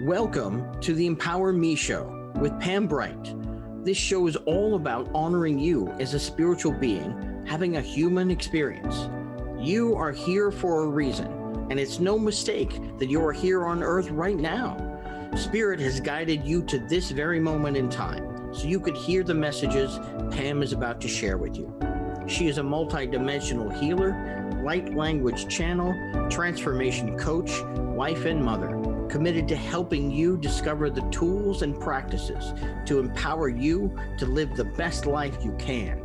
Welcome to the Empower Me Show with Pam Bright. This show is all about honoring you as a spiritual being having a human experience. You are here for a reason, and it's no mistake that you are here on earth right now. Spirit has guided you to this very moment in time so you could hear the messages Pam is about to share with you. She is a multidimensional healer, light language channel, transformation coach, wife, and mother, committed to helping you discover the tools and practices to empower you to live the best life you can.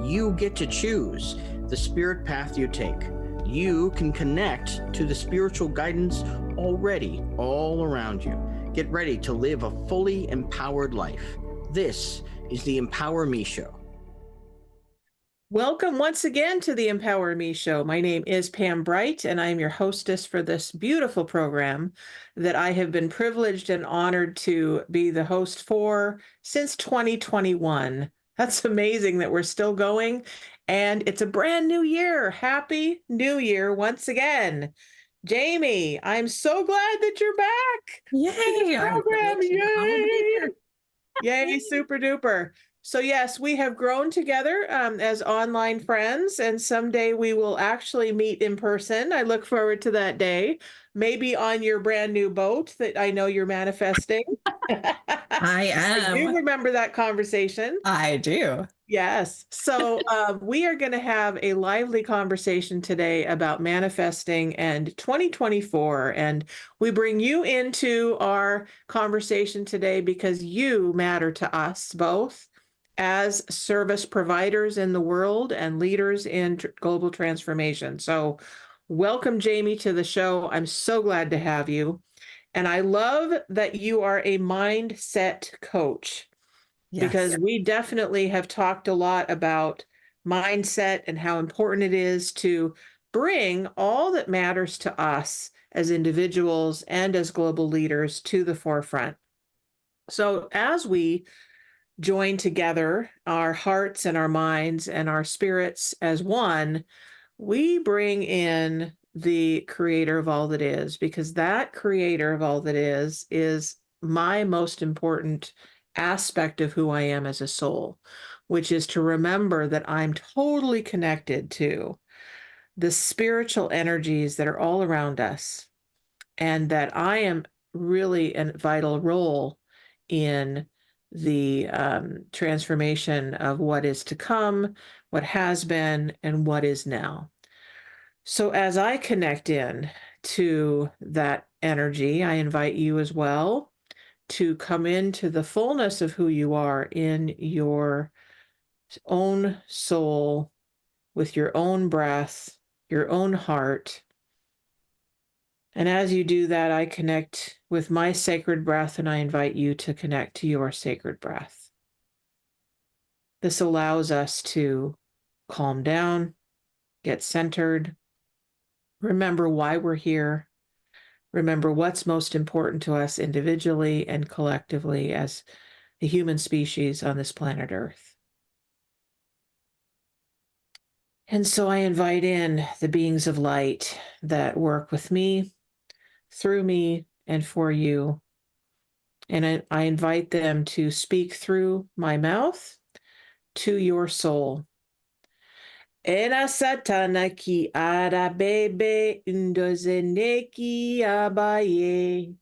You get to choose the spirit path you take. You can connect to the spiritual guidance already all around you. Get ready to live a fully empowered life. This is the Empower Me Show. Welcome once again to the Empower Me Show. My name is Pam Bright, and I am your hostess for this beautiful program that I have been privileged and honored to be the host for since 2021. That's amazing that we're still going, and it's a brand new year. Happy New Year once again. Jamie, I'm so glad that you're back. Yay! Program. Yay! Yay, super duper. So yes, we have grown together as online friends, and someday we will actually meet in person. I look forward to that day, maybe on your brand new boat that I know you're manifesting. I am. I do remember that conversation. I do. Yes. So we are going to have a lively conversation today about manifesting and 2024. And we bring you into our conversation today because you matter to us both as service providers in the world and leaders in global transformation. So welcome, Jamie, to the show. I'm so glad to have you. And I love that you are a mindset coach. Yes. Because we definitely have talked a lot about mindset and how important it is to bring all that matters to us as individuals and as global leaders to the forefront. So as we join together our hearts and our minds and our spirits as one, we bring in the creator of all that is, because that creator of all that is my most important aspect of who I am as a soul, which is to remember that I'm totally connected to the spiritual energies that are all around us, and that I am really a vital role in the transformation of what is to come, what has been, and what is now. So as I connect in to that energy, I invite you as well to come into the fullness of who you are in your own soul, with your own breath, your own heart. And as you do that, I connect with my sacred breath, and I invite you to connect to your sacred breath. This allows us to calm down, get centered, remember why we're here, remember what's most important to us individually and collectively as the human species on this planet Earth. And so I invite in the beings of light that work with me, through me, and for you. And I invite them to speak through my mouth to your soul. Ena satana ki ara bebe undozene ki abaye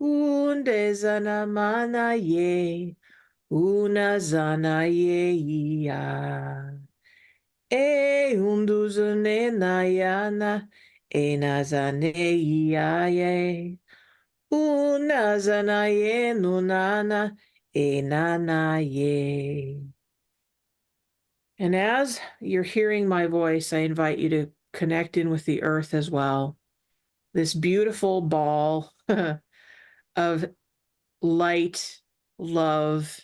undezana mana ye unazana ye ya e unduzune nayana enazane ya ye unazana ye nunana enana ye. And as you're hearing my voice, I invite you to connect in with the earth as well. This beautiful ball of light, love,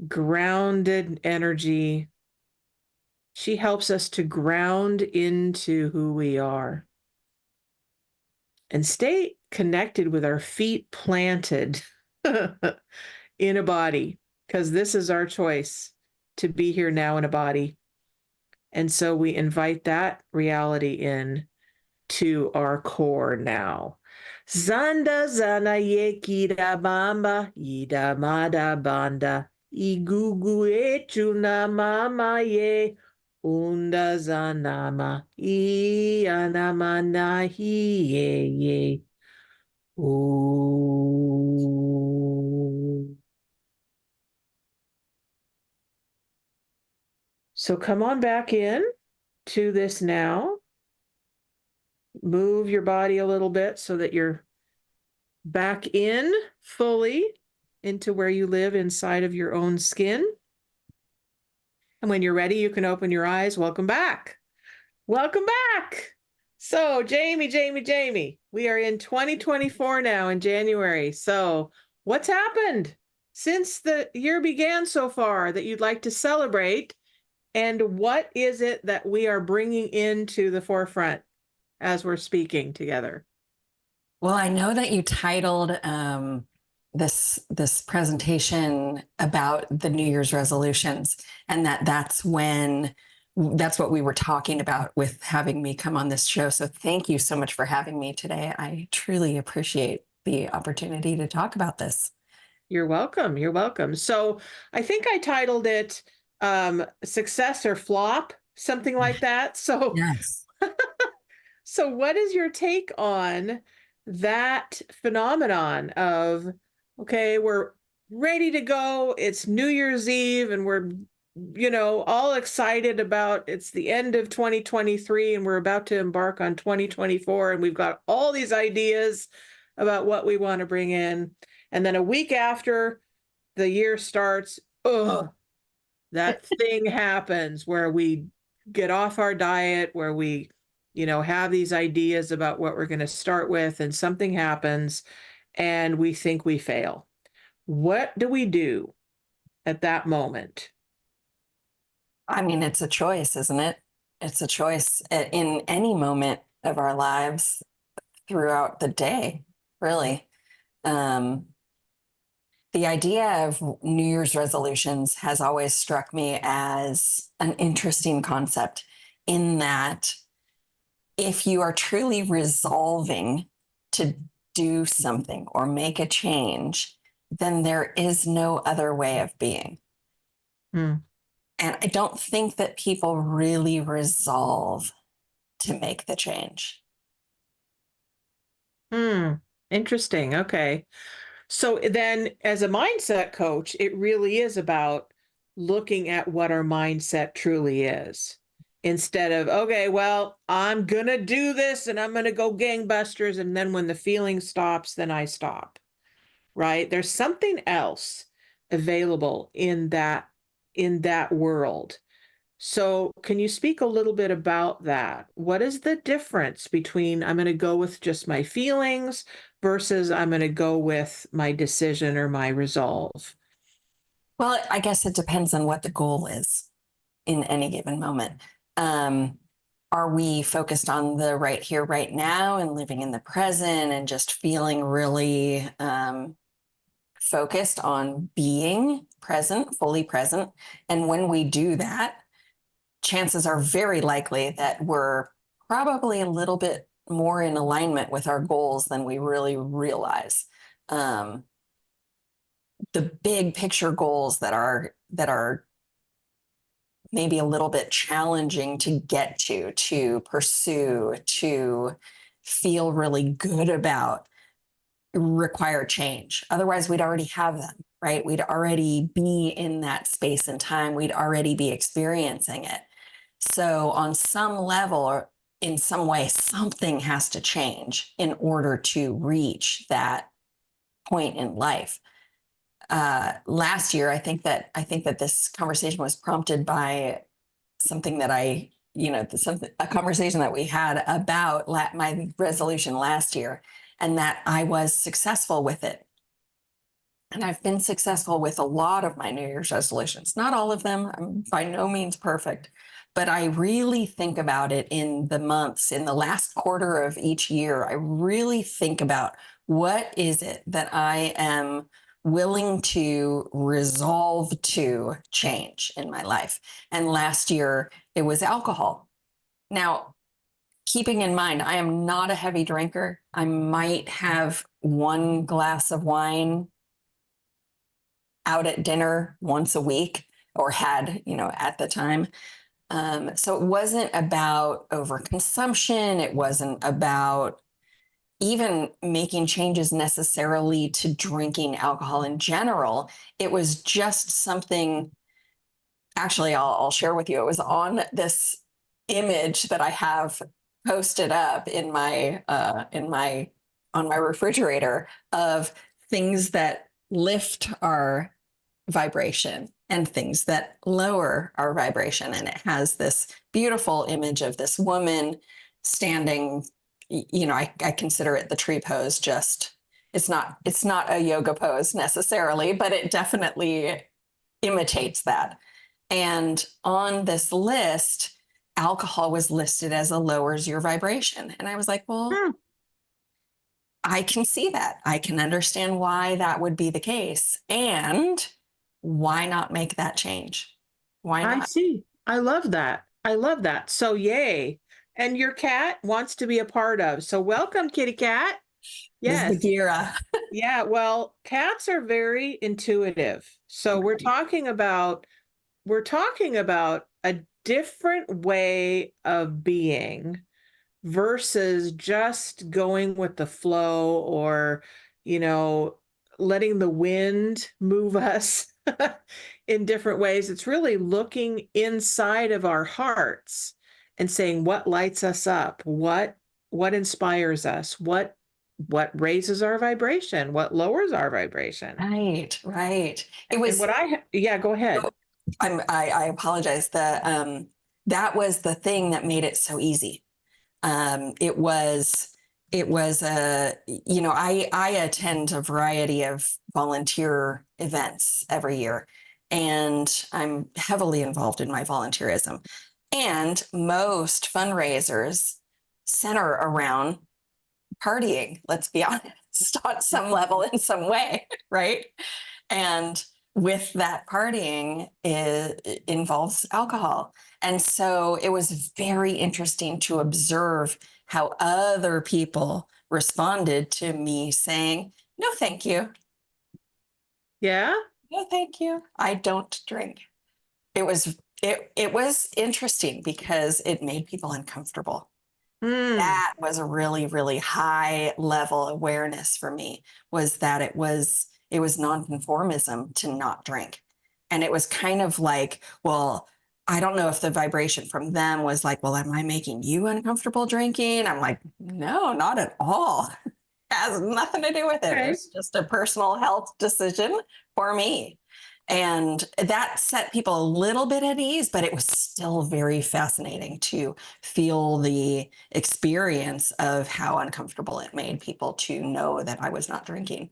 grounded energy. She helps us to ground into who we are and stay connected with our feet planted in a body, because this is our choice to be here now in a body. And so we invite that reality in to our core now. Zanda zana ye kida bamba, ida mada banda, igugu echuna mama ye, unda zanama, ianamana hiye ye. Ooh. So come on back in to this now. Move your body a little bit so that you're back in fully into where you live inside of your own skin. And when you're ready, you can open your eyes. Welcome back. Welcome back. So, Jamie, we are in 2024 now in January. So, what's happened since the year began so far that you'd like to celebrate? And what is it that we are bringing into the forefront as we're speaking together? Well, I know that you titled this presentation about the New Year's resolutions, and that's what we were talking about with having me come on this show. So thank you so much for having me today. I truly appreciate the opportunity to talk about this. You're welcome. You're welcome. So I think I titled it Success or Flop, something like that. So Yes. So what is your take on that phenomenon of, okay, we're ready to go, it's New Year's Eve, and we're, all excited about it's the end of 2023 and we're about to embark on 2024, and we've got all these ideas about what we want to bring in. And then a week after the year starts, that thing happens where we get off our diet, where we have these ideas about what we're going to start with, and something happens and we think we fail. What do we do at that moment? I mean, it's a choice, isn't it? It's a choice in any moment of our lives throughout the day, really. The idea of New Year's resolutions has always struck me as an interesting concept, in that if you are truly resolving to do something or make a change, then there is no other way of being. And I don't think that people really resolve to make the change. Interesting. Okay. So then, as a mindset coach, it really is about looking at what our mindset truly is, instead of, okay, well, I'm going to do this and I'm going to go gangbusters. And then when the feeling stops, then I stop, right? There's something else available in that world. So can you speak a little bit about that? What is the difference between I'm going to go with just my feelings versus I'm going to go with my decision or my resolve? Well, I guess it depends on what the goal is in any given moment. Are we focused on the right here, right now, and living in the present and just feeling really focused on being present, fully present? And when we do that, chances are very likely that we're probably a little bit more in alignment with our goals than we really realize. The big picture goals that are maybe a little bit challenging to get to pursue, to feel really good about, require change. Otherwise, we'd already have them, right? We'd already be in that space and time. We'd already be experiencing it. So on some level or in some way, something has to change in order to reach that point in life. Last year, I think that this conversation was prompted by something that a conversation that we had about my resolution last year, and that I was successful with it. And I've been successful with a lot of my New Year's resolutions. Not all of them. I'm by no means perfect, but I really think about it in the months, in the last quarter of each year. I really think about, what is it that I am willing to resolve to change in my life? And last year it was alcohol. Now, keeping in mind, I am not a heavy drinker. I might have one glass of wine out at dinner once a week, or had, at the time. So it wasn't about overconsumption. It wasn't about even making changes necessarily to drinking alcohol in general. It was just something. Actually, I'll share with you. It was on this image that I have posted up in my on my refrigerator of things that lift our vibration and things that lower our vibration. And it has this beautiful image of this woman standing, I consider it the tree pose. Just it's not a yoga pose necessarily, but it definitely imitates that. And on this list, alcohol was listed as a lowers your vibration. And I was like, well, I can see that. I can understand why that would be the case. And why not make that change? Why I not? see. I love that. I love that. So yay. And your cat wants to be a part of. So welcome, kitty cat. This is Yes. Bagheera. Yeah. Well, cats are very intuitive. So we're talking about a different way of being versus just going with the flow, or, letting the wind move us in different ways. It's really looking inside of our hearts and saying what lights us up, what inspires us, what raises our vibration, what lowers our vibration. Right, right. It And was, yeah, go ahead. I apologize. That was the thing that made it so easy. It was I attend a variety of volunteer events every year, and I'm heavily involved in my volunteerism. And most fundraisers center around partying, let's be honest, on some level, in some way, right? And with that partying, it involves alcohol. And so it was very interesting to observe how other people responded to me saying, no, thank you. Yeah. No, thank you. I don't drink. It was interesting because it made people uncomfortable. That was a really, really high level awareness for me, was that it was nonconformism to not drink. And it was kind of like, well, I don't know if the vibration from them was like, well, am I making you uncomfortable drinking? I'm like, no, not at all. It has nothing to do with it. Okay. It's just a personal health decision for me. And that set people a little bit at ease, but it was still very fascinating to feel the experience of how uncomfortable it made people to know that I was not drinking.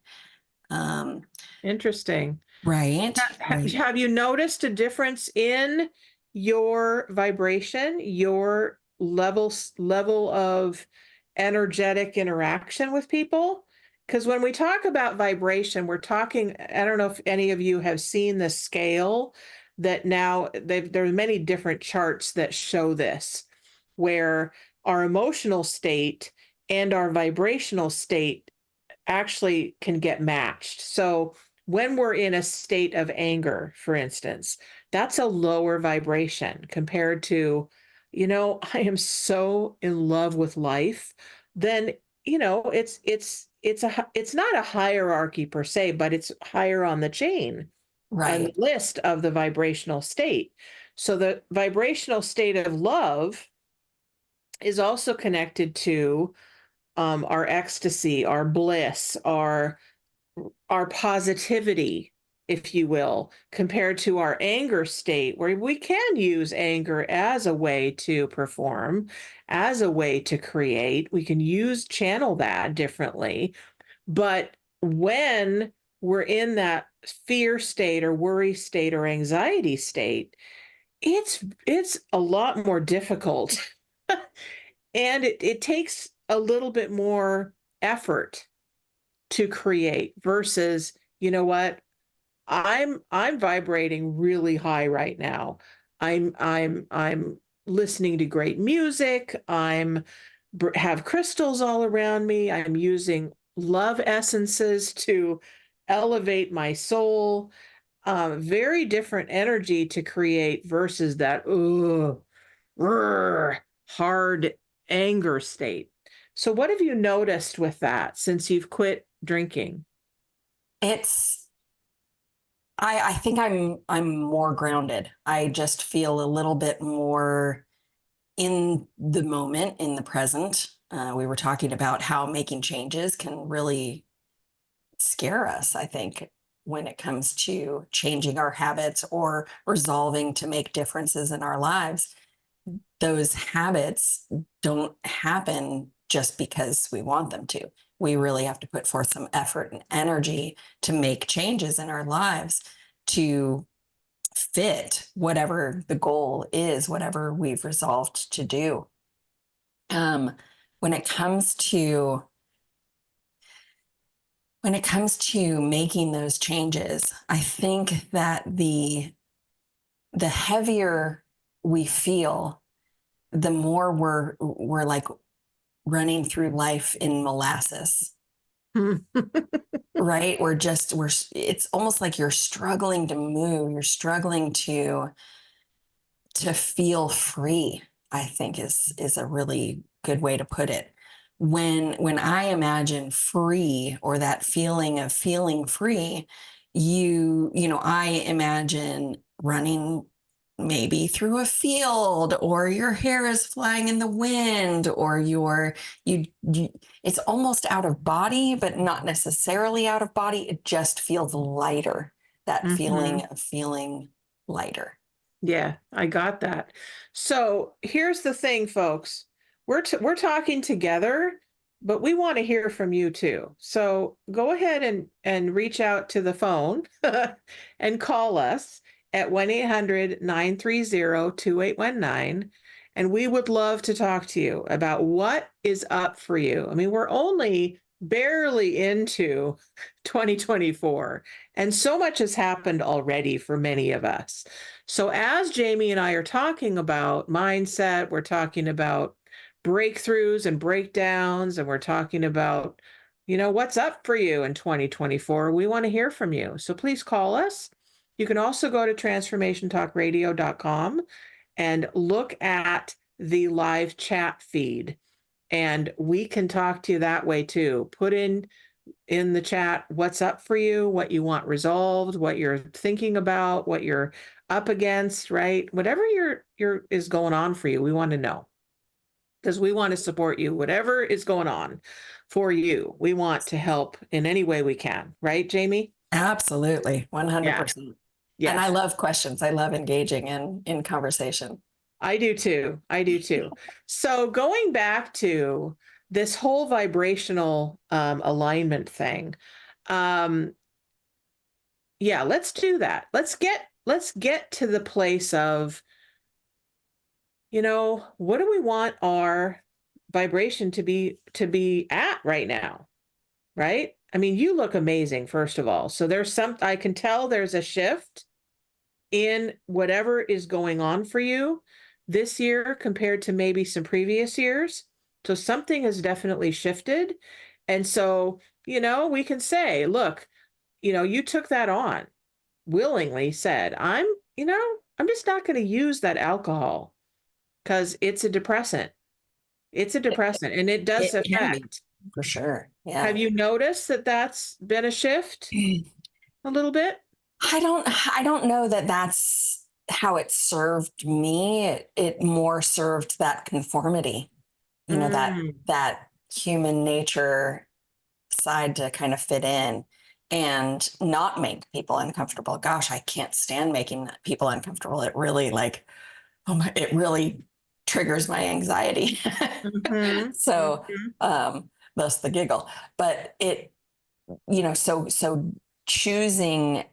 Interesting. Right. Have you noticed a difference in your vibration, your level of energetic interaction with people? Because when we talk about vibration, we're talking, I don't know if any of you have seen the scale that now there are many different charts that show this, where our emotional state and our vibrational state actually can get matched. So when we're in a state of anger, for instance, that's a lower vibration compared to, I am so in love with life. Then, it's not a hierarchy per se, but it's higher on the chain, on the Right. list of the vibrational state. So the vibrational state of love is also connected to our ecstasy, our bliss, our positivity, if you will, compared to our anger state, where we can use anger as a way to perform, as a way to create. We can channel that differently. But when we're in that fear state or worry state or anxiety state, it's a lot more difficult. And it takes a little bit more effort to create versus, you know what, I'm vibrating really high right now. I'm listening to great music. I'm have crystals all around me. I'm using love essences to elevate my soul. Very different energy to create versus that hard anger state. So, what have you noticed with that since you've quit drinking? It's I think I'm more grounded. I just feel a little bit more in the moment, in the present. We were talking about how making changes can really scare us, I think, when it comes to changing our habits or resolving to make differences in our lives. Those habits don't happen just because we want them to. We really have to put forth some effort and energy to make changes in our lives to fit whatever the goal is, whatever we've resolved to do. When it comes to making those changes, I think that the heavier we feel, the more we're like running through life in molasses. Right? It's almost like you're struggling to move, you're struggling to feel free, I think is a really good way to put it. When I imagine free, or that feeling of feeling free, I imagine running maybe through a field, or your hair is flying in the wind, or you it's almost out of body, but not necessarily out of body. It just feels lighter. That feeling of feeling lighter. Yeah, I got that. So here's the thing, folks. We're talking together, but we want to hear from you too. So go ahead and reach out to the phone and call us at 1-800-930-2819. And we would love to talk to you about what is up for you. I mean, we're only barely into 2024, and so much has happened already for many of us. So, as Jamie and I are talking about mindset, we're talking about breakthroughs and breakdowns, and we're talking about, what's up for you in 2024. We want to hear from you. So, please call us. You can also go to transformationtalkradio.com and look at the live chat feed, and we can talk to you that way too. Put in the chat what's up for you, what you want resolved, what you're thinking about, what you're up against, right? Whatever your is going on for you, we want to know, because we want to support you. Whatever is going on for you, we want to help in any way we can, right, Jamie? Absolutely, 100%. Yes. And I love questions. I love engaging in conversation. I do too. I do too. So going back to this whole vibrational alignment thing, yeah, let's do that. Let's get to the place of, what do we want our vibration to be at right now, right? I mean, you look amazing, first of all. So I can tell there's a shift in whatever is going on for you this year compared to maybe some previous years. So something has definitely shifted. And so, we can say, look, you took that on, willingly said, I'm just not going to use that alcohol because it's a depressant. It's a depressant, and it does It can be, affect. for sure. Yeah. Have you noticed that that's been a shift a little bit? I don't know that that's how it served me. It more served that conformity, that human nature side to kind of fit in and not make people uncomfortable. Gosh, I can't stand making people uncomfortable. It really it really triggers my anxiety. So, thus the giggle. But so choosing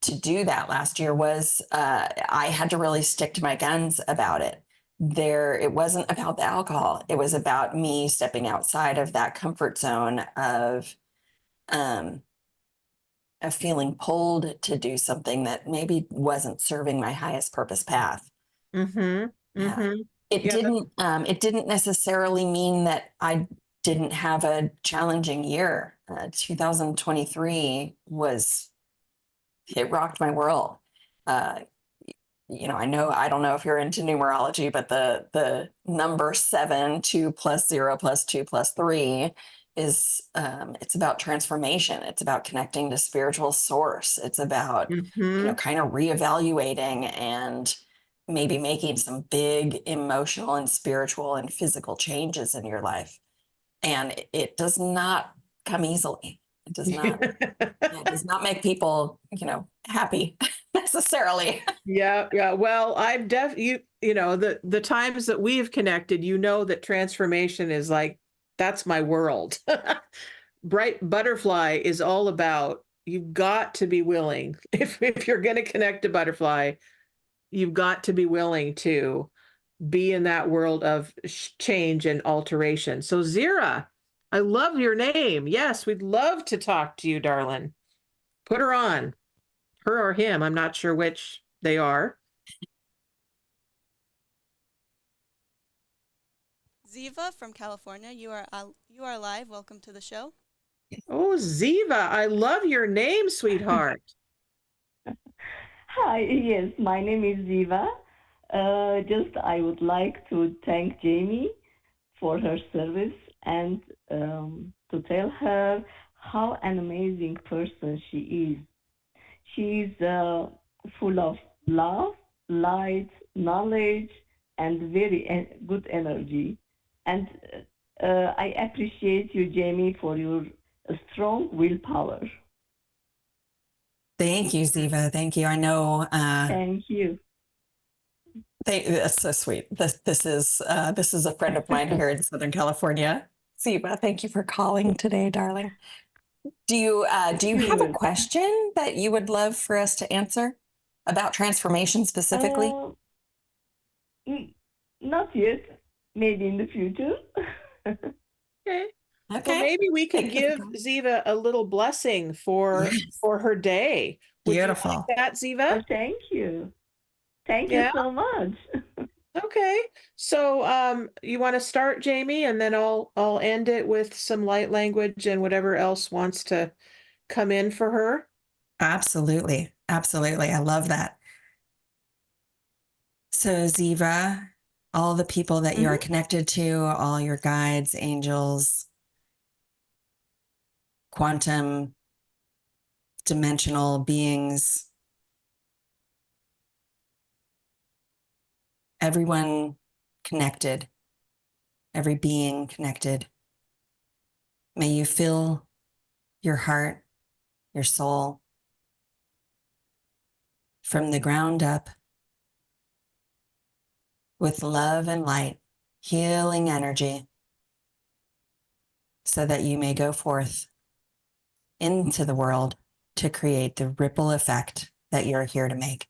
to do that last year was, I had to really stick to my guns about it. It wasn't about the alcohol. It was about me stepping outside of that comfort zone of feeling pulled to do something that maybe wasn't serving my highest purpose path. Yeah. Mm-hmm. It Yeah. didn't necessarily mean that I didn't have a challenging year. 2023 was, it rocked my world. Uh, I don't know if you're into numerology, but the number 7, 2 plus 0 plus 2 plus 3 is, it's about transformation. It's about connecting to spiritual source. It's about, Mm-hmm. kind of reevaluating and maybe making some big emotional and spiritual and physical changes in your life. And it does not come easily. It does not make people, happy necessarily. Yeah, yeah. Well, I've the times that we've connected, that transformation is like, that's my world. Bright Butterfly is all about, you've got to be willing. If you're going to connect to Butterfly, you've got to be willing to be in that world of change and alteration. So Zira, I love your name. Yes, we'd love to talk to you, darling. Put her on. Her or him, I'm not sure which they are. Ziva from California, you are live. Welcome to the show. Oh, Ziva, I love your name, sweetheart. Hi, yes, my name is Ziva. I would like to thank Jamie for her service and to tell her how an amazing person she is. She is full of love, light, knowledge, and very good energy. And I appreciate you, Jamie, for your strong willpower. Thank you, Ziva. Thank you. I know. Thank you. That's so sweet. This is a friend of mine here in Southern California. Ziva, thank you for calling today, darling. Do you have a question that you would love for us to answer about transformation specifically? Not yet. Maybe in the future. Okay. Okay. Well, maybe we could give Ziva a little blessing for her day. Would Beautiful. you like that, Ziva? Oh, thank you. Thank you so much. Okay. So you want to start, Jamie, and then I'll end it with some light language and whatever else wants to come in for her. Absolutely. Absolutely. I love that. So Ziva, all the people that you are connected to, all your guides, angels, quantum, dimensional beings, everyone connected, every being connected. May you fill your heart, your soul, from the ground up with love and light, healing energy, so that you may go forth into the world to create the ripple effect that you're here to make.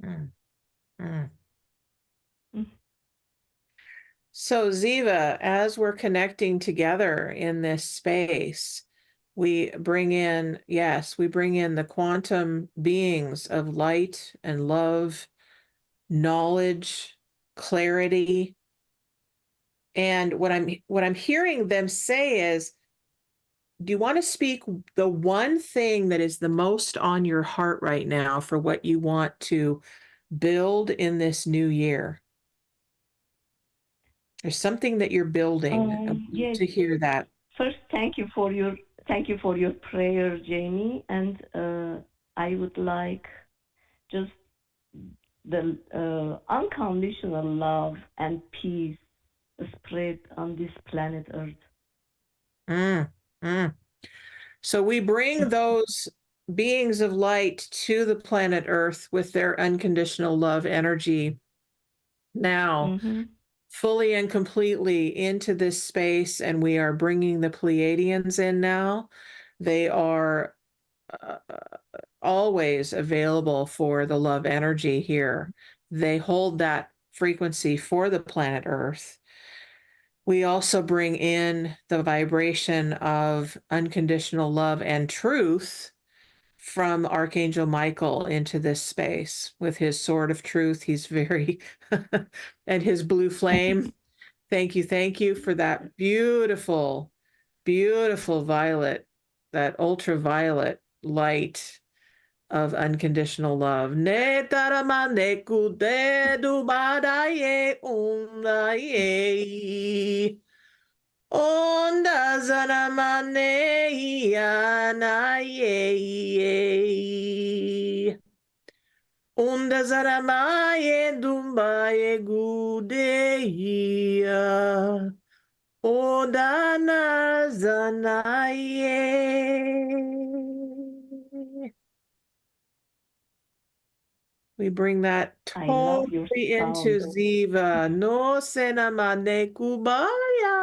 Mm. Mm. So Ziva, as we're connecting together in this space, we bring in the quantum beings of light and love, knowledge, clarity. And what I'm hearing them say is, do you want to speak the one thing that is the most on your heart right now for what you want to build in this new year? There's something that you're building. Yes. To hear that. First, thank you for your prayer, Jamie, and I would like just the unconditional love and peace spread on this planet Earth. So we bring those beings of light to the planet Earth with their unconditional love energy now, fully and completely into this space, and we are bringing the Pleiadians in now. They are always available for the love energy here. They hold that frequency for the planet Earth. We also bring in the vibration of unconditional love and truth from Archangel Michael into this space with his sword of truth. He's very, and his blue flame. Thank you for that beautiful, beautiful violet, that ultraviolet light of unconditional love. Ne taramane kude dubadaye undaye. Onda zanamane yanaye. Onda zaramaye dumbaye gudeya. Odana zanaye. We bring that I love your totally into sound. Ziva. No senamane kubaya.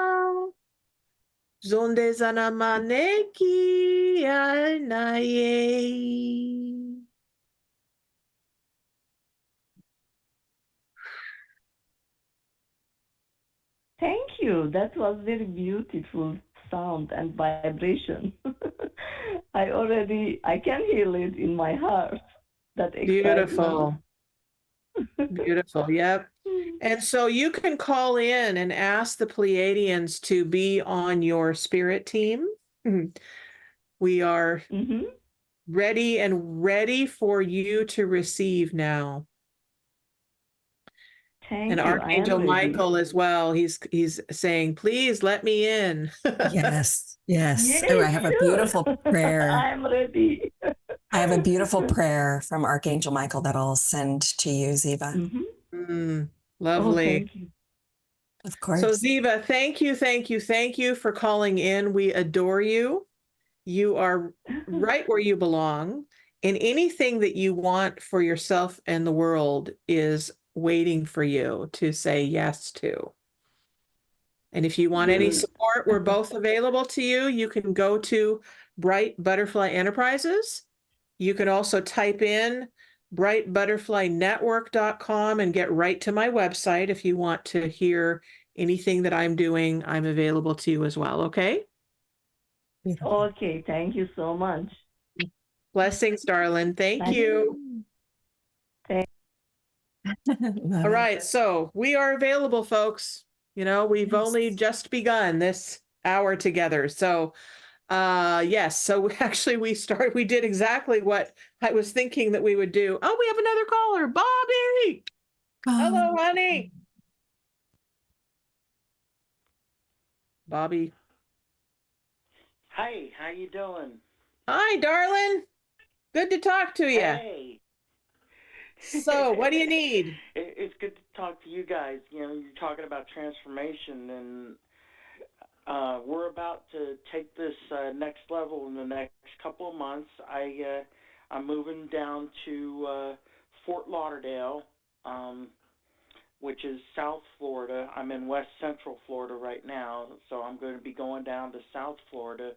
Zonde zanamane ki anaye. Thank you. That was very beautiful sound and vibration. I can feel it in my heart. That excitement. Beautiful. Beautiful. Yep. And so you can call in and ask the Pleiadians to be on your spirit team. We are Mm-hmm. ready for you to receive now. Thank And you. I am Archangel ready. Michael as well. He's saying, please let me in. Yes, yes. Yes, Oh, I have a sure. beautiful prayer. I'm ready. I have a beautiful prayer from Archangel Michael that I'll send to you, Ziva. Mm-hmm. Oh, Lovely. thank you. Of course. So Ziva, thank you for calling in. We adore you. You are right where you belong. And anything that you want for yourself and the world is waiting for you to say yes to. And if you want any Good. support, we're both available to you. You can go to Bright Butterfly Enterprises. You can also type in brightbutterflynetwork.com and get right to my website if you want to hear anything that I'm doing. I'm available to you as well. Okay? Okay, thank you so much. Blessings, darling. Thank Thank you. Love All it. right. So we are available, folks. You know, we've Yes. only just begun this hour together. So yes. So actually we did exactly what I was thinking that we would do. Oh, we have another caller, Bobby. Hello, honey. Bobby. Hi, how you doing? Hi, darling. Good to talk to you. Hey. So, what do you need? It's good to talk to you guys. You know, you're talking about transformation, and we're about to take this next level in the next couple of months. I'm moving down to Fort Lauderdale, which is South Florida. I'm in West Central Florida right now, so I'm going to be going down to South Florida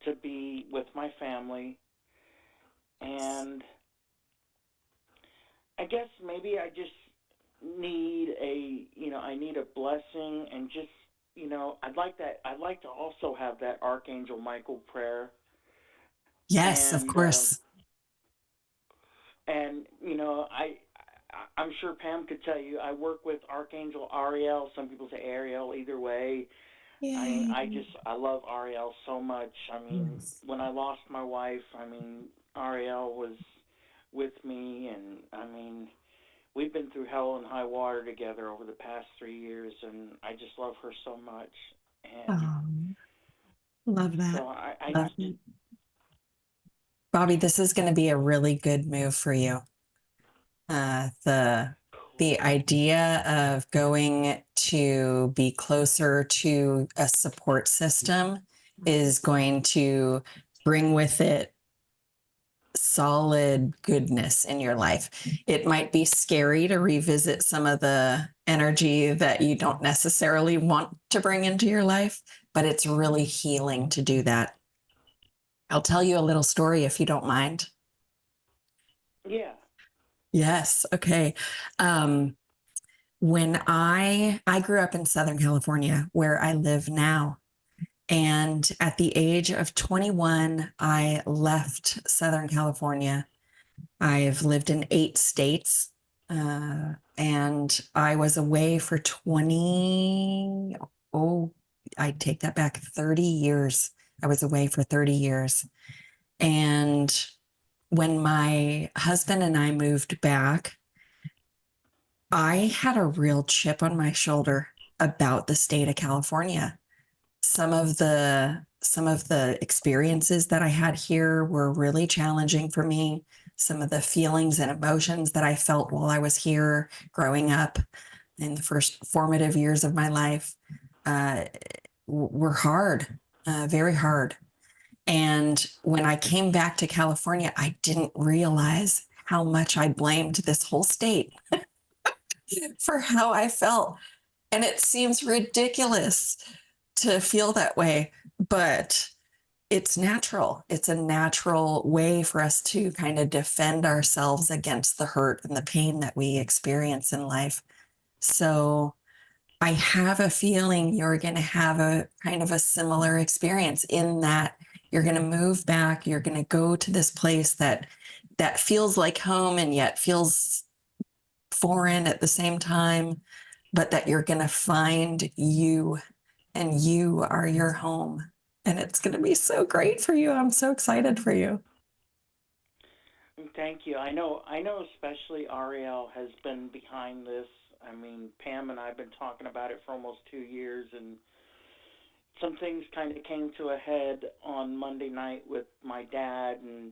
to be with my family. And I guess maybe I just need I need a blessing, and just, I'd like to also have that Archangel Michael prayer. Yes, of And course. I'm sure Pam could tell you, I work with Archangel Ariel. Some people say Ariel, either way. I love Ariel so much. Yes. When I lost my wife, Ariel was with me, and we've been through hell and high water together over the past 3 years, and I just love her so much. And Love that. so I Love just, it. Bobby, this is going to be a really good move for you. The idea of going to be closer to a support system is going to bring with it solid goodness in your life. It might be scary to revisit some of the energy that you don't necessarily want to bring into your life, but it's really healing to do that. I'll tell you a little story if you don't mind. yeah. Yes. Okay. When I grew up in Southern California, where I live now, And at the age of 21, I left Southern California. I've lived in 8 states, and I was away for 20, oh, I take that back, 30 years. I was away for 30 years. And when my husband and I moved back, I had a real chip on my shoulder about the state of California. Some of the experiences that I had here were really challenging for me. Some of the feelings and emotions that I felt while I was here growing up in the first formative years of my life were hard, very hard. And when I came back to California, I didn't realize how much I blamed this whole state for how I felt. And it seems ridiculous to feel that way, but it's natural. It's a natural way for us to kind of defend ourselves against the hurt and the pain that we experience in life. So I have a feeling you're going to have a kind of a similar experience in that you're going to move back. You're going to go to this place that feels like home and yet feels foreign at the same time, but that you're going to find you, and you are your home. And it's going to be so great for you. I'm so excited for you. Thank you. I know especially Ariel has been behind this. I mean, Pam and I have been talking about it for almost 2 years, and some things kind of came to a head on Monday night with my dad, and,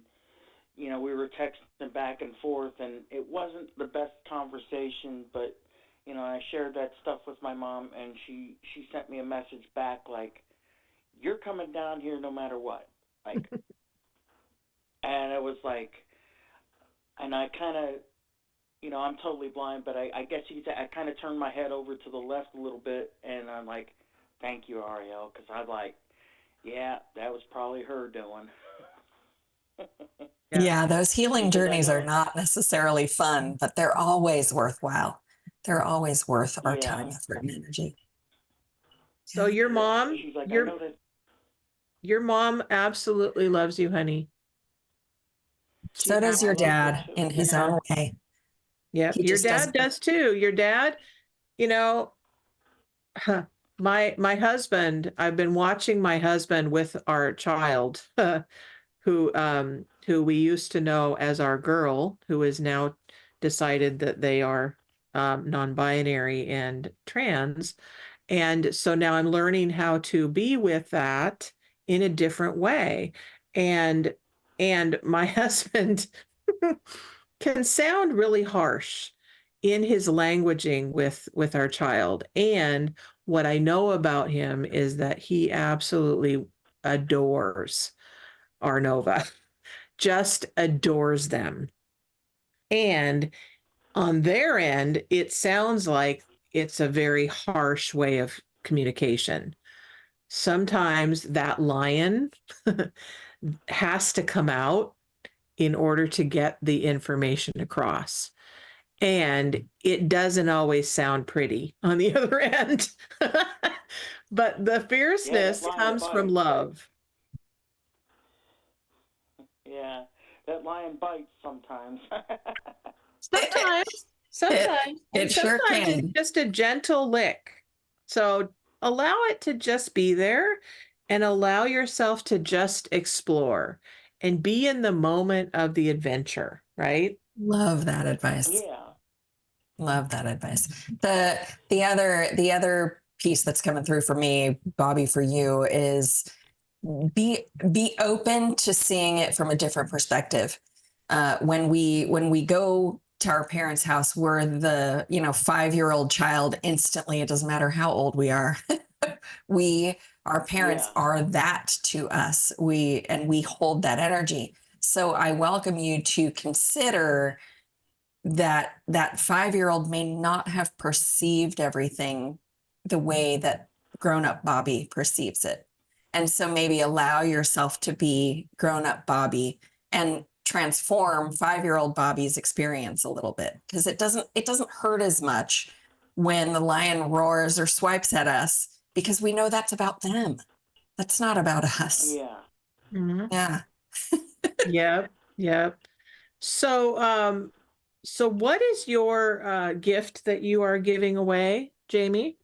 you know, we were texting back and forth, and it wasn't the best conversation, but, you know, I shared that stuff with my mom, and she sent me a message back like, "You're coming down here no matter what." Like, and it was like, and I kind of, you know, I'm totally blind, but I guess you could say I kind of turned my head over to the left a little bit, and I'm like, "Thank you, Ariel," because I'm like, yeah, that was probably her doing. Yeah, those healing Because I journeys are know, not necessarily fun, but they're always worthwhile. They're always worth our yeah. time, effort, and energy. So your mom, She's like, I know that. your mom absolutely loves you, honey. So does your I love that dad too. in his Yeah. own way. Yep. He Your just dad doesn't. does too. Your dad, you know, my husband, I've been watching my husband with our child, who we used to know as our girl, who is now decided that they are non-binary and trans. And so now I'm learning how to be with that in a different way. And my husband can sound really harsh in his languaging with our child. And what I know about him is that he absolutely adores our Nova, just adores them. And on their end, it sounds like it's a very harsh way of communication. Sometimes that lion has to come out in order to get the information across. And it doesn't always sound pretty on the other end. But the Yeah, that fierceness lion comes from bites. love. Yeah, that lion bites sometimes. Sometimes, It, and it sure sometimes it's can. just a gentle lick. So allow it to just be there and allow yourself to just explore and be in the moment of the adventure, right? Love that advice. Yeah. Love that advice. The other piece that's coming through for me, Bobby, for you is be open to seeing it from a different perspective. When we go to our parents' house, we're the 5-year-old child instantly. It doesn't matter how old we are. Our parents Yeah. are that to us. We hold that energy. So I welcome you to consider that 5-year-old may not have perceived everything the way that grown-up Bobby perceives it. And so maybe allow yourself to be grown-up Bobby and transform 5-year-old Bobby's experience a little bit, because it doesn't hurt as much when the lion roars or swipes at us, because we know that's about them. That's not about us. Yeah. Mhm. Yeah. Yep. Yep. So, so what is your gift that you are giving away, Jamie?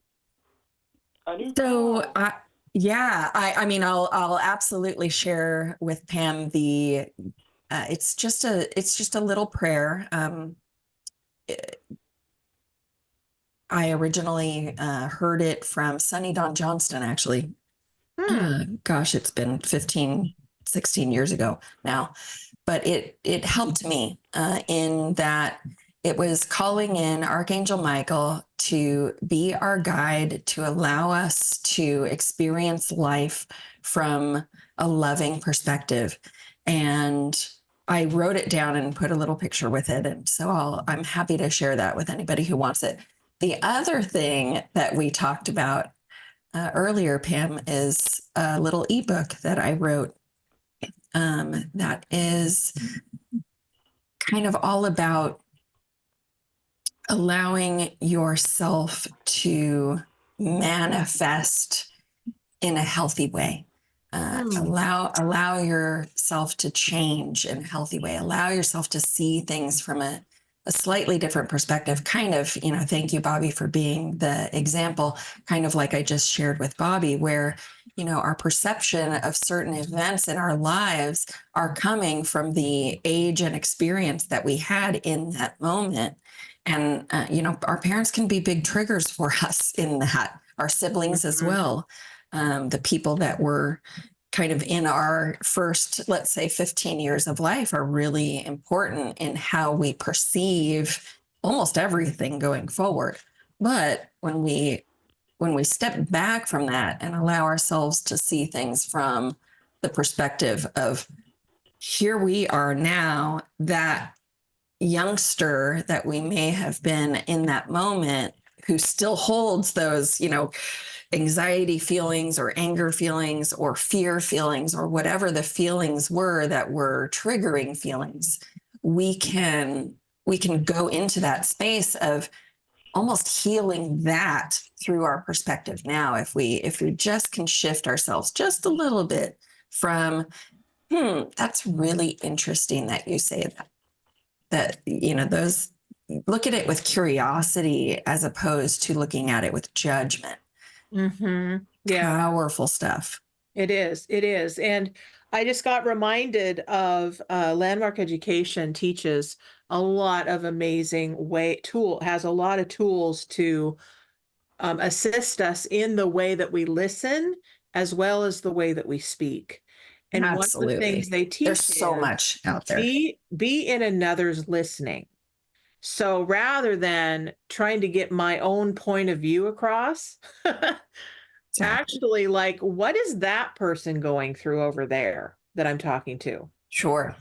A new So, car. I mean, I'll absolutely share with Pam it's just a little prayer. I originally heard it from Sonny Don Johnston, actually. Gosh, it's been 15, 16 years ago now, but it helped me in that it was calling in Archangel Michael to be our guide, to allow us to experience life from a loving perspective. And I wrote it down and put a little picture with it. And so I'm happy to share that with anybody who wants it. The other thing that we talked about earlier, Pam, is a little ebook that I wrote that is kind of all about allowing yourself to manifest in a healthy way. Allow yourself to change in a healthy way. Allow yourself to see things from a slightly different perspective. Kind of, thank you, Bobby, for being the example, kind of like I just shared with Bobby, where, our perception of certain events in our lives are coming from the age and experience that we had in that moment. And, our parents can be big triggers for us in that, our siblings as well. The people that were kind of in our first, let's say, 15 years of life are really important in how we perceive almost everything going forward. But when we step back from that and allow ourselves to see things from the perspective of, here we are now, that youngster that we may have been in that moment, who still holds those, anxiety feelings or anger feelings or fear feelings or whatever the feelings were that were triggering feelings, we can go into that space of almost healing that through our perspective now, if we just can shift ourselves just a little bit from, that's really interesting that you say that those, look at it with curiosity as opposed to looking at it with judgment. Yeah. Powerful stuff. It is. It is. And I just got reminded of Landmark Education teaches a lot of amazing has a lot of tools to assist us in the way that we listen as well as the way that we speak. And one of the things they teach There's so much out there. Be in another's listening. So rather than trying to get my own point of view across, actually, like, what is that person going through over there that I'm talking to? Sure.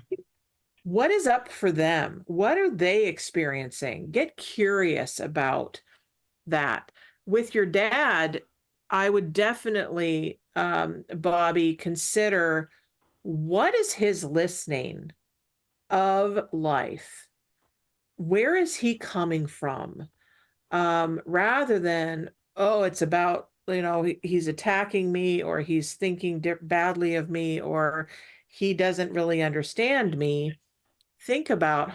What is up for them? What are they experiencing? Get curious about that. With your dad, I would definitely, Bobby, consider, what is his listening of life? Where is he coming from? Rather than, oh, it's about, he's attacking me, or he's thinking badly of me, or he doesn't really understand me. Think about,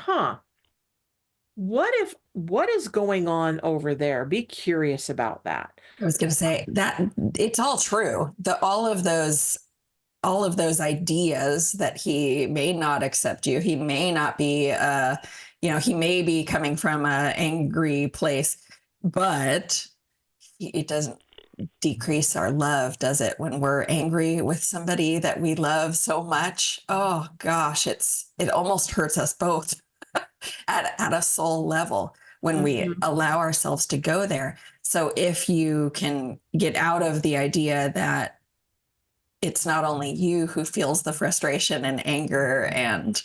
what is going on over there? Be curious about that. I was going to say that it's all true. All of those ideas that he may not accept you. He may not be, he may be coming from an angry place, but it doesn't decrease our love, does it? When we're angry with somebody that we love so much, oh gosh, it almost hurts us both at a soul level when we allow ourselves to go there. So if you can get out of the idea that it's not only you who feels the frustration and anger, and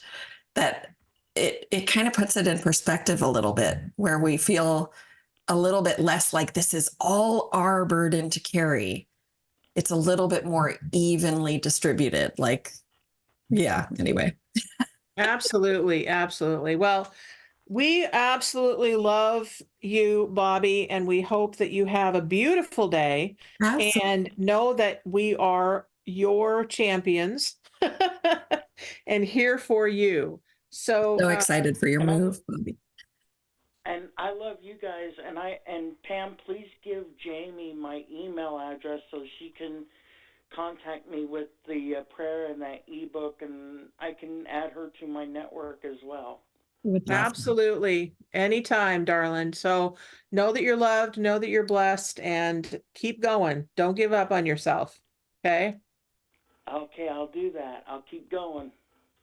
that it kind of puts it in perspective a little bit, where we feel a little bit less like this is all our burden to carry. It's a little bit more evenly distributed. Anyway. Absolutely. Absolutely. Well, we absolutely love you, Bobby, and we hope that you have a beautiful day. Absolutely. And know that we are your champions and here for you. So So excited for your and move, Bobby. And I love you guys. And Pam, please give Jamie my email address so she can contact me with the prayer and that ebook, and I can add her to my network as well. Would love to. absolutely, anytime, darling. So know that you're loved, know that you're blessed, and keep going. Don't give up on yourself. Okay. Okay, I'll do that. I'll keep going.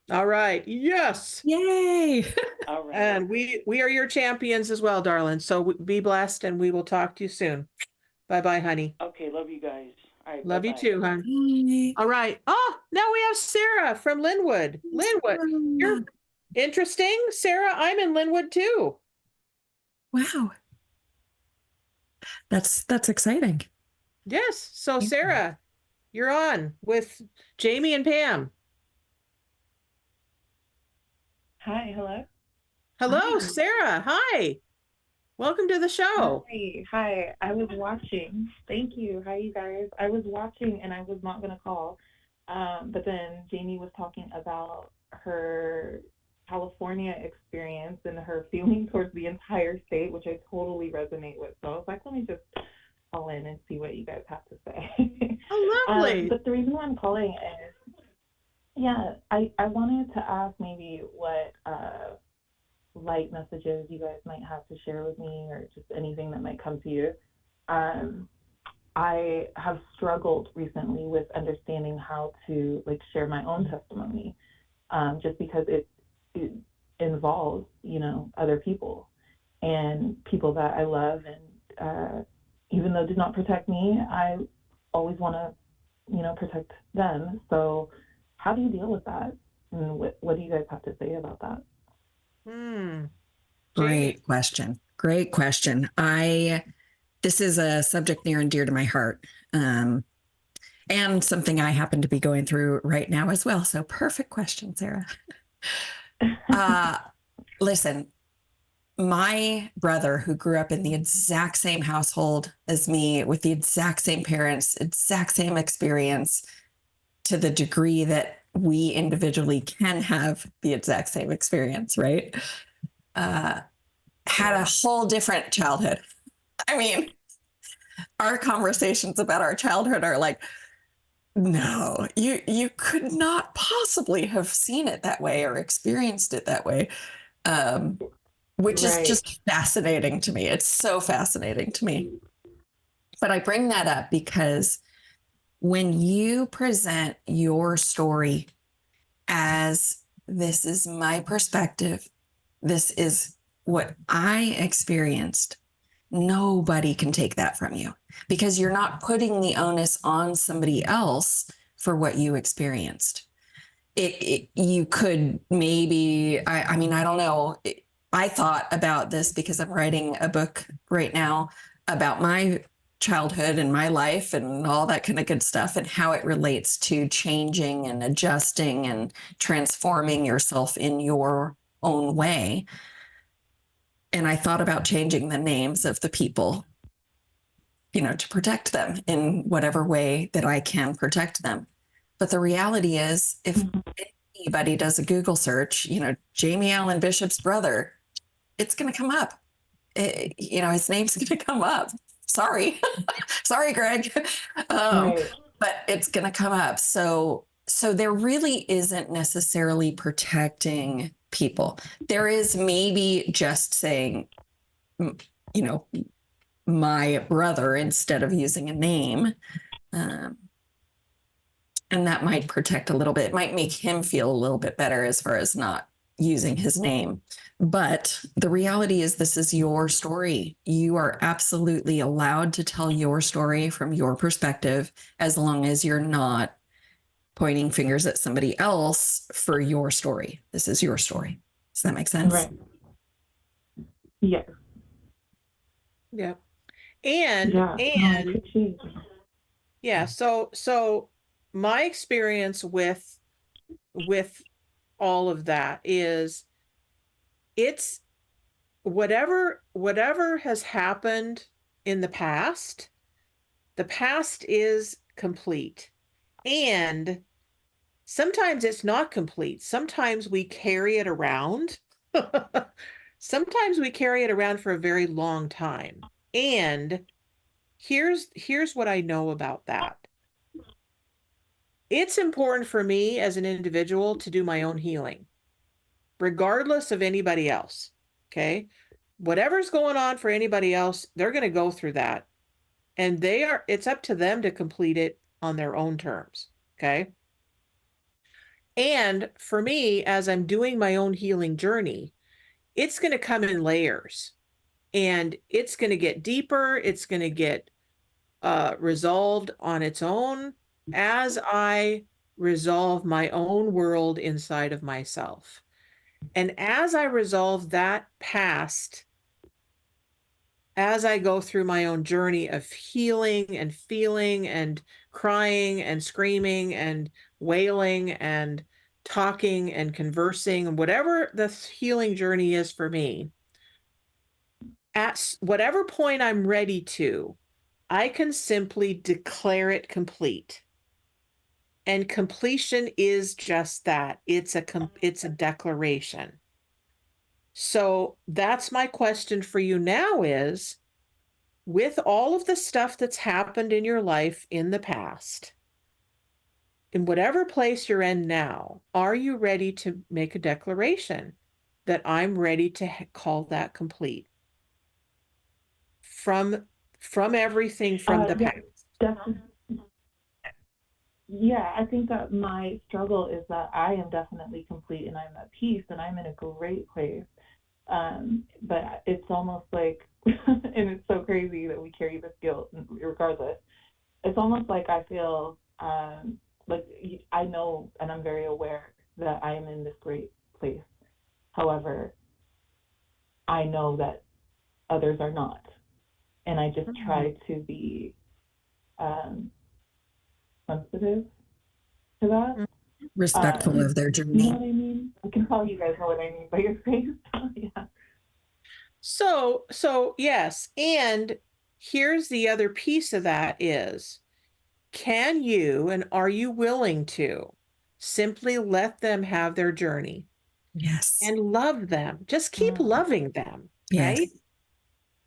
All right. Yes. Yay! All right. And we are your champions as well, darling. So be blessed, and we will talk to you soon. Bye bye, honey. Okay, love you guys. All right, Love you bye-bye. too, hon. Yay. All right. Oh, now we have Sarah from Linwood. Linwood, you're interesting, Sarah. I'm in Linwood too. Wow. That's exciting. Yes. So Yeah. Sarah, you're on with Jamie and Pam. Hi, hello. Hello, Hi. Sarah. Hi. Welcome to the show. Hi. I was watching. Thank you. Hi, you guys. I was watching and I was not going to call. But then Jamie was talking about her California experience and her feeling towards the entire state, which I totally resonate with. So I was like, let me just call in and see what you guys have to say. Oh, lovely. But the reason why I'm calling is, yeah, I wanted to ask maybe what light messages you guys might have to share with me, or just anything that might come to you. I have struggled recently with understanding how to share my own testimony, just because it involves, other people and people that I love, and even though it did not protect me, I always want to, protect them. So how do you deal with that? And what do you guys have to say about that? Jamie. Great question. Great question. This is a subject near and dear to my heart, and something I happen to be going through right now as well. So perfect question, Sarah. Listen, my brother, who grew up in the exact same household as me, with the exact same parents, exact same experience, to the degree that we individually can have the exact same experience, right? Had a whole different childhood. I mean, our conversations about our childhood are like, no, you could not possibly have seen it that way or experienced it that way, which is just fascinating to me. It's so fascinating to me. But I bring that up because when you present your story as, this is my perspective, this is what I experienced, nobody can take that from you, because you're not putting the onus on somebody else for what you experienced. You could maybe, I mean, I don't know. I thought about this because I'm writing a book right now about my childhood and my life and all that kind of good stuff, and how it relates to changing and adjusting and transforming yourself in your own way. And I thought about changing the names of the people, to protect them in whatever way that I can protect them. But the reality is, if anybody does a Google search, Jamie Allen Bishop's brother, it's going to come up. His name's going to come up. Sorry. Sorry, Greg. But it's going to come up. So there really isn't necessarily protecting people. There is maybe just saying, my brother, instead of using a name. And that might protect a little bit. It might make him feel a little bit better as far as not using his name. But the reality is, this is your story. You are absolutely allowed to tell your story from your perspective, as long as you're not pointing fingers at somebody else for your story. This is your story. Does that make sense? Right. Yeah. Yeah. So my experience with all of that is, it's whatever has happened in the past is complete. And sometimes it's not complete. Sometimes we carry it around. Sometimes we carry it around for a very long time. And here's what I know about that. It's important for me as an individual to do my own healing, regardless of anybody else. Okay? Whatever's going on for anybody else, they're going to go through that. And it's up to them to complete it on their own terms. Okay? And for me, as I'm doing my own healing journey, it's going to come in layers, and it's going to get deeper. It's going to get resolved on its own as I resolve my own world inside of myself. And as I resolve that past, as I go through my own journey of healing and feeling and crying and screaming and wailing and talking and conversing, and whatever the healing journey is for me, at whatever point I'm ready to, I can simply declare it complete. And completion is just that. It's a declaration. So that's my question for you now is, with all of the stuff that's happened in your life in the past, in whatever place you're in now, are you ready to make a declaration that I'm ready to call that complete? From everything from the past. Definitely. Yeah, I think that my struggle is that I am definitely complete and I'm at peace and I'm in a great place. But it's almost like, and it's so crazy that we carry this guilt regardless. It's almost like I feel like I know and I'm very aware that I am in this great place. However, I know that others are not. And I just try to be sensitive to that. Respectful of their You journey. know what I mean? I can tell you guys know what I mean by your face. Yeah. So yes, and here's the other piece of that is, can you and are you willing to simply let them have their journey Yes. and love them? Just keep loving them, Yes. right?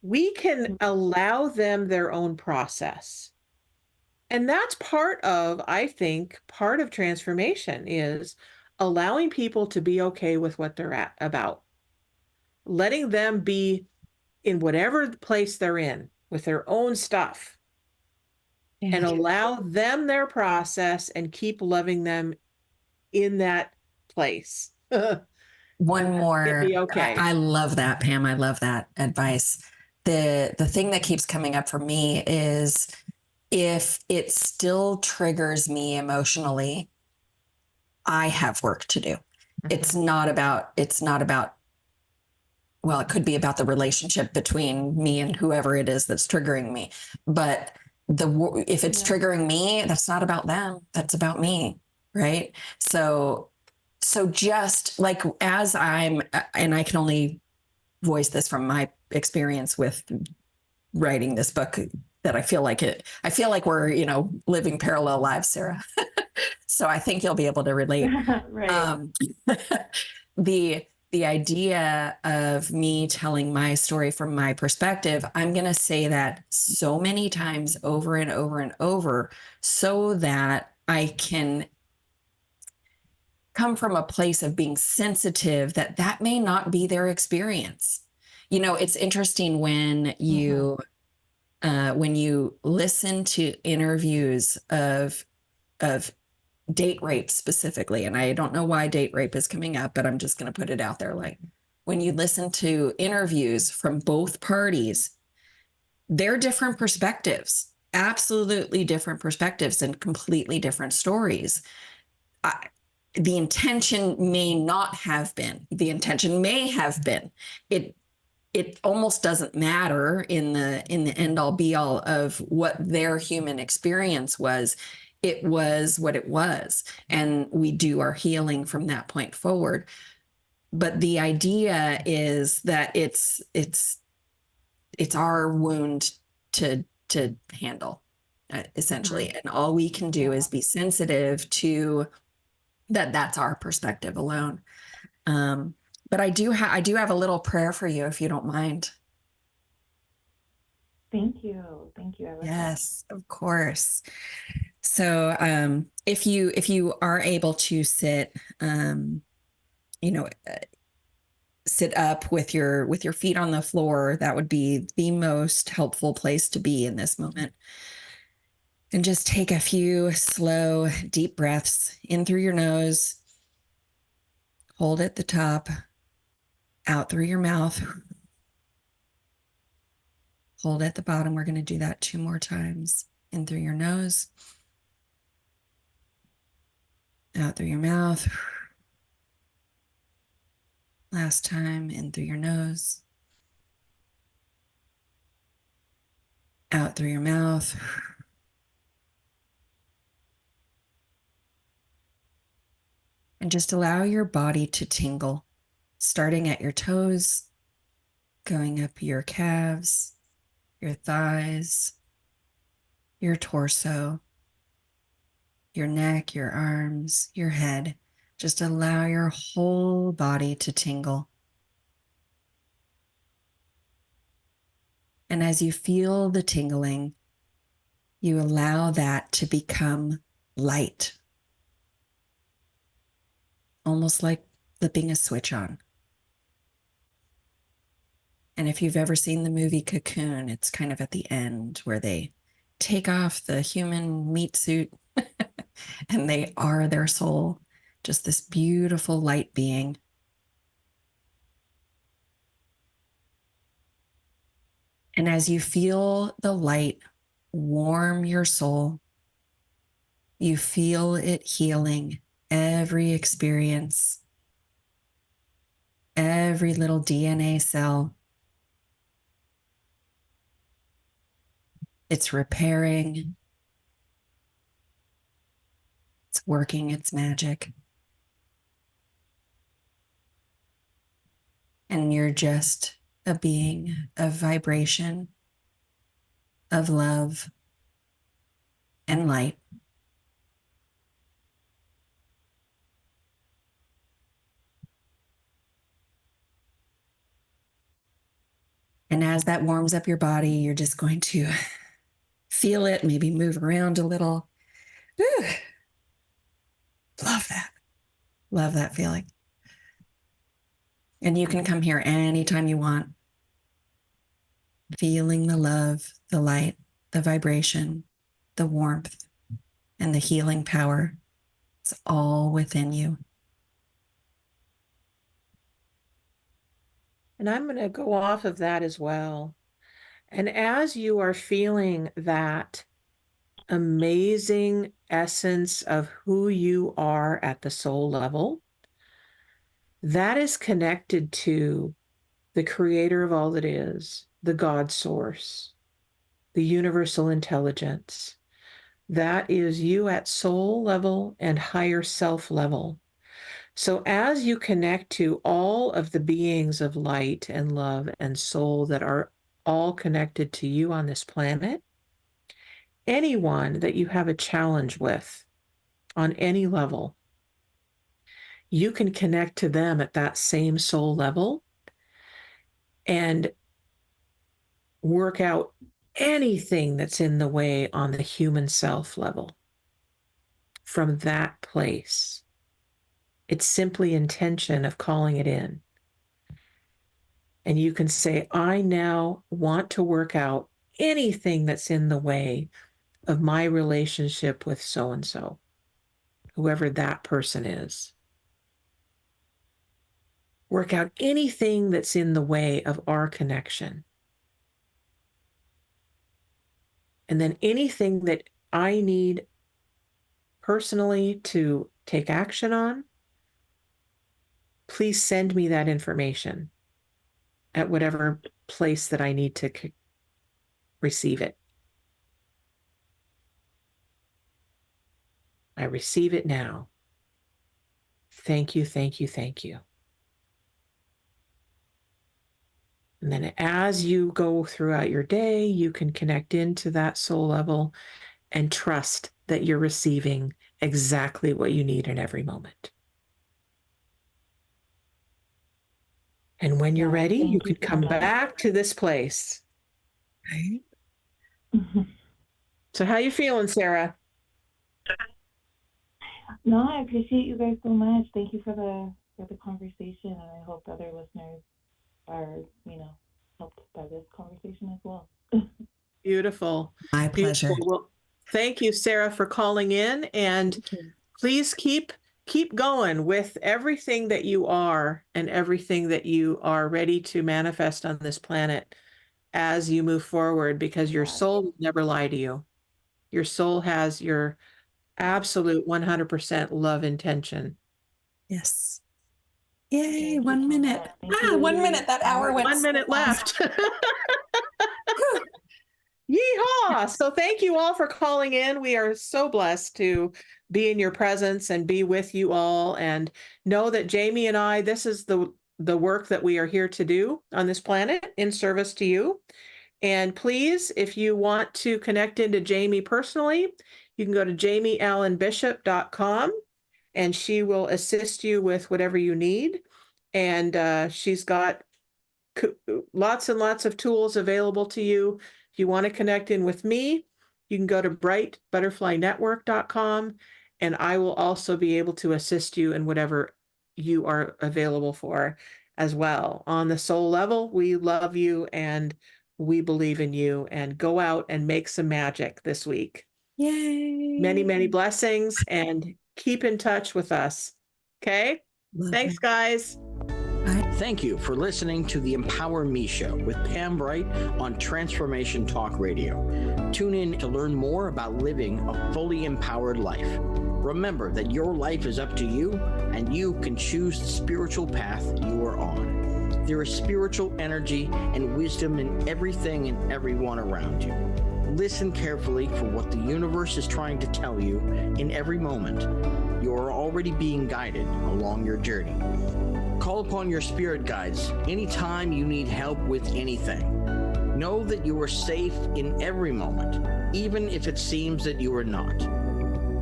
We can allow them their own process. And that's I think, part of transformation is allowing people to be okay with what they're about. Letting them be in whatever place they're in with their own stuff, and allow them their process and keep loving them in that place. One more. Be okay. I love that, Pam. I love that advice. The thing that keeps coming up for me is, if it still triggers me emotionally, I have work to do. It's not about, well, it could be about the relationship between me and whoever it is that's triggering me. But if it's triggering me, that's not about them. That's about me. Right. So just like, as and I can only voice this from my experience with writing this book, that I feel like we're, living parallel lives, Sarah. So I think you'll be able to relate. Right. The idea of me telling my story from my perspective, I'm going to say that so many times over and over and over, so that I can come from a place of being sensitive that may not be their experience. It's interesting when you listen to interviews of date rape specifically, and I don't know why date rape is coming up, but I'm just going to put it out there. Like, when you listen to interviews from both parties, they're different perspectives, absolutely different perspectives, and completely different stories. The intention may not have been. The intention may have been. It almost doesn't matter in the end all be all of what their human experience was. It was what it was, and we do our healing from that point forward. But the idea is that it's our wound to handle. essentially. And all we can do is be sensitive to that. That's our perspective alone. But I do have a little prayer for you, if you don't mind. Thank you. I love Yes, of course. So, if you are able to sit, you know, sit up with your feet on the floor, that would be the most helpful place to be in this moment. And just take a few slow, deep breaths in through your nose, hold at the top, out through your mouth, hold at the bottom. We're going to do that 2 more times. In through your nose, out through your mouth. Last time, in through your nose, out through your mouth. And just allow your body to tingle, starting at your toes, going up your calves, your thighs, your torso, your neck, your arms, your head. Just allow your whole body to tingle. And as you feel the tingling, you allow that to become light, almost like flipping a switch on. And if you've ever seen the movie Cocoon, it's kind of at the end where they take off the human meat suit and they are their soul, just this beautiful light being. And as you feel the light warm your soul, you feel it healing every experience, every little DNA cell. It's repairing. It's working its magic. And you're just a being of vibration, of love and light. And as that warms up your body, you're just going to feel it, maybe move around a little. Whew. Love that. Love that feeling. And you can come here anytime you want, feeling the love, the light, the vibration, the warmth, and the healing power. It's all within you. And I'm going to go off of that as well. And as you are feeling that amazing essence of who you are at the soul level, that is connected to the creator of all that is, the God source, the universal intelligence. That is you at soul level and higher self level. So as you connect to all of the beings of light and love and soul that are all connected to you on this planet, anyone that you have a challenge with on any level, you can connect to them at that same soul level and work out anything that's in the way on the human self level from that place. It's simply intention of calling it in. And you can say, I now want to work out anything that's in the way of my relationship with so-and-so, whoever that person is. Work out anything that's in the way of our connection. And then anything that I need personally to take action on, please send me that information at whatever place that I need to receive it. I receive it now. Thank you, thank you, thank you. And then as you go throughout your day, you can connect into that soul level and trust that you're receiving exactly what you need in every moment. And when you're ready, you can come back to this place. Right? So how you feeling, Sarah? No, I appreciate you guys so much. Thank you for the conversation, and I hope other listeners are, helped by this conversation as well. Beautiful. My pleasure. Beautiful. Well, thank you, Sarah, for calling in, and please keep going with everything that you are and everything that you are ready to manifest on this planet as you move forward, because your soul will never lie to you. Your soul has your absolute 100% love intention. Yes. Yay, Thank 1 you so minute. much. Thank you. 1 minute. That hour went 1 so minute fast. left. Yeehaw! So thank you all for calling in. We are so blessed to be in your presence and be with you all, and know that Jamie and I, this is the work that we are here to do on this planet in service to you. And please, if you want to connect into Jamie personally, you can go to jamieallenbishop.com, and she will assist you with whatever you need. And she's got lots and lots of tools available to you. If you want to connect in with me, you can go to brightbutterflynetwork.com, and I will also be able to assist you in whatever you are available for as well. On the soul level, we love you and we believe in you, and go out and make some magic this week. Yay. Many, many blessings, and keep in touch with us. Okay? Thanks, guys. Thank you for listening to the Empower Me Show with Pam Bright on Transformation Talk Radio. Tune in to learn more about living a fully empowered life. Remember that your life is up to you, and you can choose the spiritual path you are on. There is spiritual energy and wisdom in everything and everyone around you. Listen carefully for what the universe is trying to tell you in every moment. You are already being guided along your journey. Call upon your spirit guides anytime you need help with anything. Know that you are safe in every moment, even if it seems that you are not.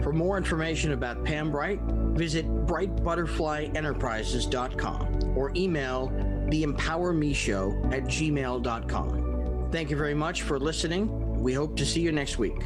For more information about Pam Bright, visit brightbutterflyenterprises.com or email theempowermeshow@gmail.com. Thank you very much for listening. We hope to see you next week.